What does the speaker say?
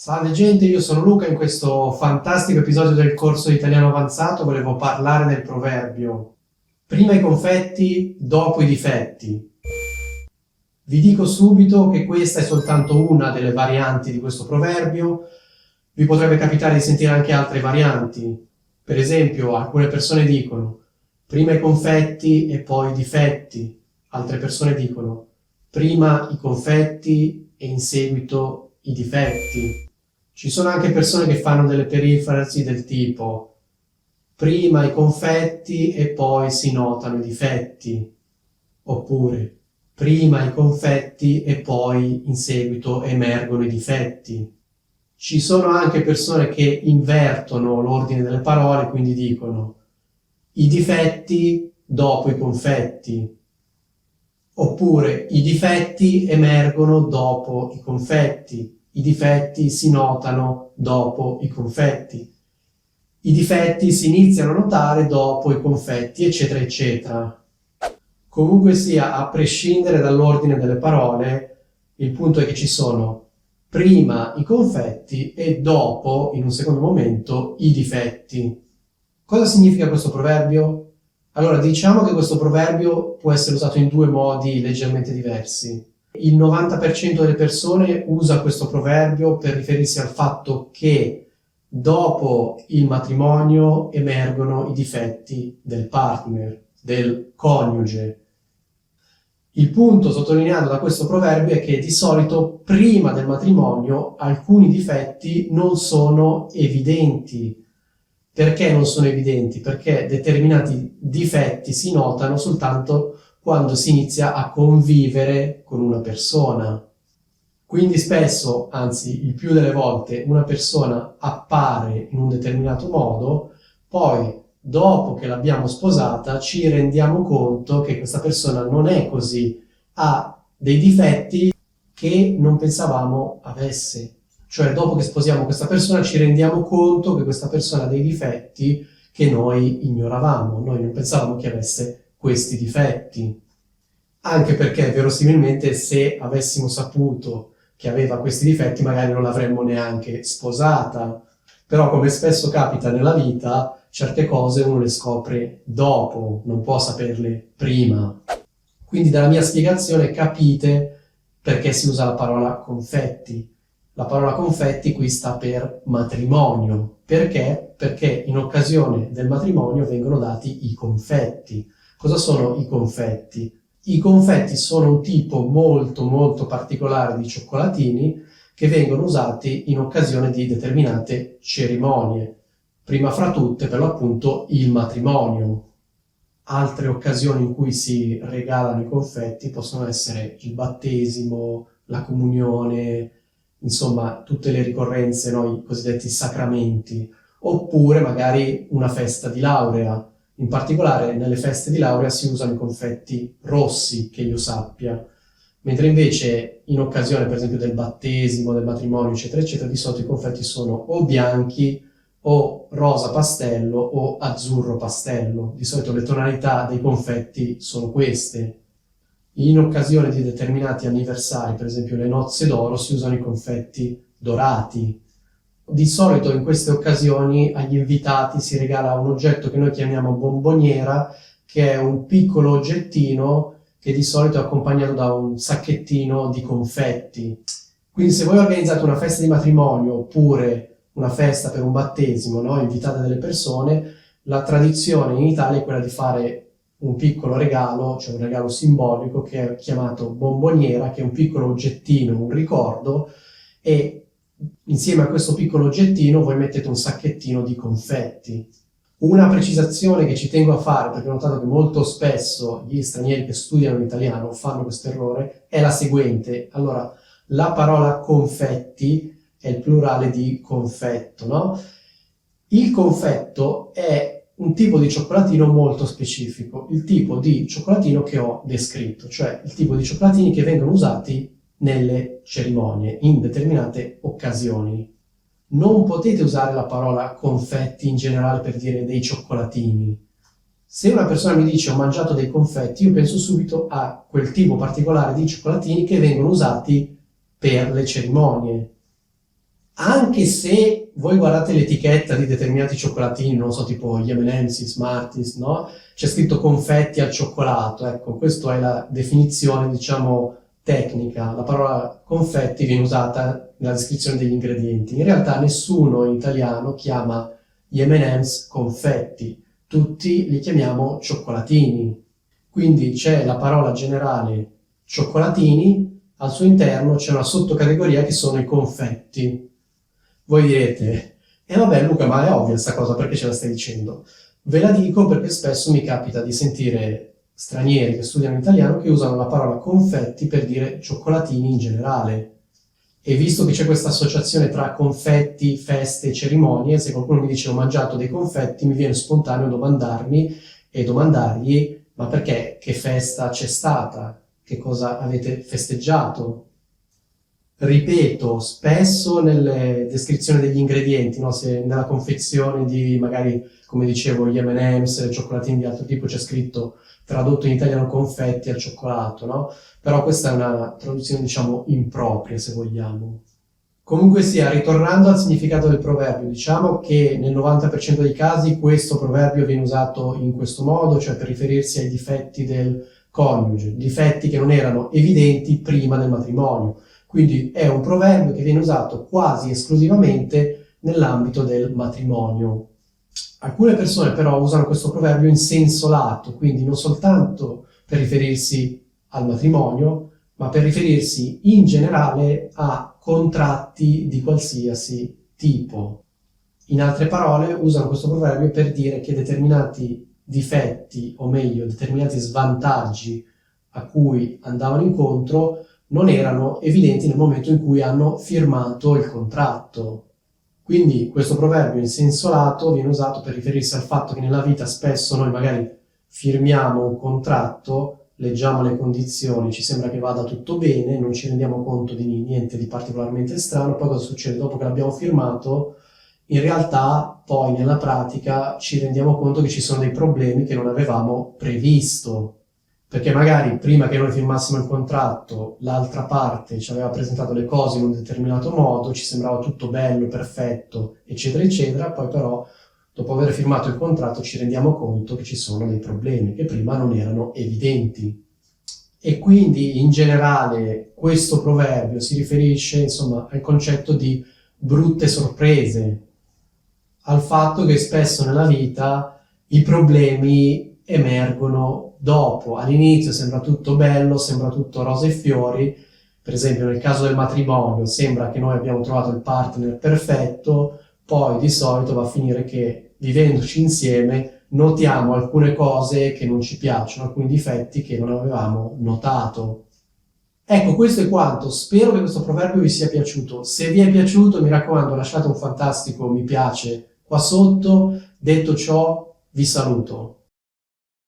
Salve gente, io sono Luca. In questo fantastico episodio del corso di italiano avanzato volevo parlare del proverbio prima i confetti, dopo i difetti. Vi dico subito che questa è soltanto una delle varianti di questo proverbio. Vi potrebbe capitare di sentire anche altre varianti. Per esempio, alcune persone dicono prima i confetti e poi i difetti. Altre persone dicono prima i confetti e in seguito i difetti. Ci sono anche persone che fanno delle perifrasi del tipo prima i confetti e poi si notano i difetti, oppure prima i confetti e poi in seguito emergono i difetti. Ci sono anche persone che invertono l'ordine delle parole, quindi dicono i difetti dopo i confetti, oppure i difetti emergono dopo i confetti. I difetti si notano dopo i confetti. I difetti si iniziano a notare dopo i confetti, eccetera, eccetera. Comunque sia, a prescindere dall'ordine delle parole, il punto è che ci sono prima i confetti e dopo, in un secondo momento, i difetti. Cosa significa questo proverbio? Allora, diciamo che questo proverbio può essere usato in due modi leggermente diversi. Il 90% delle persone usa questo proverbio per riferirsi al fatto che dopo il matrimonio emergono i difetti del partner, del coniuge. Il punto sottolineato da questo proverbio è che di solito prima del matrimonio alcuni difetti non sono evidenti. Perché non sono evidenti? Perché determinati difetti si notano soltanto quando si inizia a convivere con una persona. Quindi spesso, anzi il più delle volte, una persona appare in un determinato modo, poi dopo che l'abbiamo sposata ci rendiamo conto che questa persona non è così, ha dei difetti che non pensavamo avesse. Cioè dopo che sposiamo questa persona ci rendiamo conto che questa persona ha dei difetti che noi ignoravamo, noi non pensavamo che avesse questi difetti. Anche perché verosimilmente se avessimo saputo che aveva questi difetti magari non l'avremmo neanche sposata. Però come spesso capita nella vita, certe cose uno le scopre dopo, non può saperle prima. Quindi dalla mia spiegazione capite perché si usa la parola confetti. La parola confetti qui sta per matrimonio. Perché? Perché in occasione del matrimonio vengono dati i confetti. Cosa sono i confetti? I confetti sono un tipo molto molto particolare di cioccolatini che vengono usati in occasione di determinate cerimonie. Prima fra tutte, per l'appunto, il matrimonio. Altre occasioni in cui si regalano i confetti possono essere il battesimo, la comunione, insomma tutte le ricorrenze, no? I cosiddetti sacramenti, oppure magari una festa di laurea. In particolare nelle feste di laurea si usano i confetti rossi, che io sappia, mentre invece in occasione per esempio del battesimo, del matrimonio, eccetera, eccetera, di solito i confetti sono o bianchi o rosa pastello o azzurro pastello. Di solito le tonalità dei confetti sono queste. In occasione di determinati anniversari, per esempio le nozze d'oro, si usano i confetti dorati. Di solito in queste occasioni agli invitati si regala un oggetto che noi chiamiamo bomboniera, che è un piccolo oggettino che di solito è accompagnato da un sacchettino di confetti. Quindi se voi organizzate una festa di matrimonio oppure una festa per un battesimo, no? Invitate delle persone, la tradizione in Italia è quella di fare un piccolo regalo, cioè un regalo simbolico che è chiamato bomboniera, che è un piccolo oggettino, un ricordo, e insieme a questo piccolo oggettino voi mettete un sacchettino di confetti. Una precisazione che ci tengo a fare, perché ho notato che molto spesso gli stranieri che studiano l'italiano fanno questo errore, è la seguente. Allora, la parola confetti è il plurale di confetto, no? Il confetto è un tipo di cioccolatino molto specifico, il tipo di cioccolatino che ho descritto, cioè il tipo di cioccolatini che vengono usati nelle cerimonie, in determinate occasioni. Non potete usare la parola confetti in generale per dire dei cioccolatini. Se una persona mi dice ho mangiato dei confetti, io penso subito a quel tipo particolare di cioccolatini che vengono usati per le cerimonie. Anche se voi guardate l'etichetta di determinati cioccolatini, non so, tipo gli M&M's, Smarties, no? C'è scritto confetti al cioccolato, ecco, questa è la definizione, diciamo, tecnica. La parola confetti viene usata nella descrizione degli ingredienti. In realtà nessuno in italiano chiama gli M&M's confetti, tutti li chiamiamo cioccolatini. Quindi c'è la parola generale cioccolatini, al suo interno c'è una sottocategoria che sono i confetti. Voi direte, vabbè Luca, ma è ovvia questa cosa, perché ce la stai dicendo? Ve la dico perché spesso mi capita di sentire stranieri che studiano italiano che usano la parola confetti per dire cioccolatini in generale. E visto che c'è questa associazione tra confetti, feste e cerimonie, se qualcuno mi dice ho mangiato dei confetti, mi viene spontaneo domandarmi e domandargli ma perché? Che festa c'è stata? Che cosa avete festeggiato? Ripeto, spesso nelle descrizioni degli ingredienti, no? Se nella confezione di magari, come dicevo, gli M&M's, cioccolatini di altro tipo c'è scritto tradotto in italiano confetti al cioccolato, no? Però questa è una traduzione, diciamo, impropria, se vogliamo. Comunque sia, ritornando al significato del proverbio, diciamo che nel 90% dei casi questo proverbio viene usato in questo modo, cioè per riferirsi ai difetti del coniuge, difetti che non erano evidenti prima del matrimonio. Quindi è un proverbio che viene usato quasi esclusivamente nell'ambito del matrimonio. Alcune persone però usano questo proverbio in senso lato, quindi non soltanto per riferirsi al matrimonio, ma per riferirsi in generale a contratti di qualsiasi tipo. In altre parole, usano questo proverbio per dire che determinati difetti, o meglio, determinati svantaggi a cui andavano incontro, non erano evidenti nel momento in cui hanno firmato il contratto. Quindi questo proverbio in senso lato viene usato per riferirsi al fatto che nella vita spesso noi magari firmiamo un contratto, leggiamo le condizioni, ci sembra che vada tutto bene, non ci rendiamo conto di niente di particolarmente strano, poi cosa succede? Dopo che l'abbiamo firmato, in realtà poi nella pratica ci rendiamo conto che ci sono dei problemi che non avevamo previsto. Perché magari prima che noi firmassimo il contratto l'altra parte ci aveva presentato le cose in un determinato modo, ci sembrava tutto bello, perfetto, eccetera, eccetera, poi però dopo aver firmato il contratto ci rendiamo conto che ci sono dei problemi che prima non erano evidenti. E quindi in generale questo proverbio si riferisce insomma al concetto di brutte sorprese, al fatto che spesso nella vita i problemi emergono dopo. All'inizio sembra tutto bello, sembra tutto rose e fiori, per esempio nel caso del matrimonio sembra che noi abbiamo trovato il partner perfetto, poi di solito va a finire che vivendoci insieme notiamo alcune cose che non ci piacciono, alcuni difetti che non avevamo notato. Ecco, questo è quanto. Spero che questo proverbio vi sia piaciuto. Se vi è piaciuto, mi raccomando, lasciate un fantastico mi piace qua sotto. Detto ciò, vi saluto.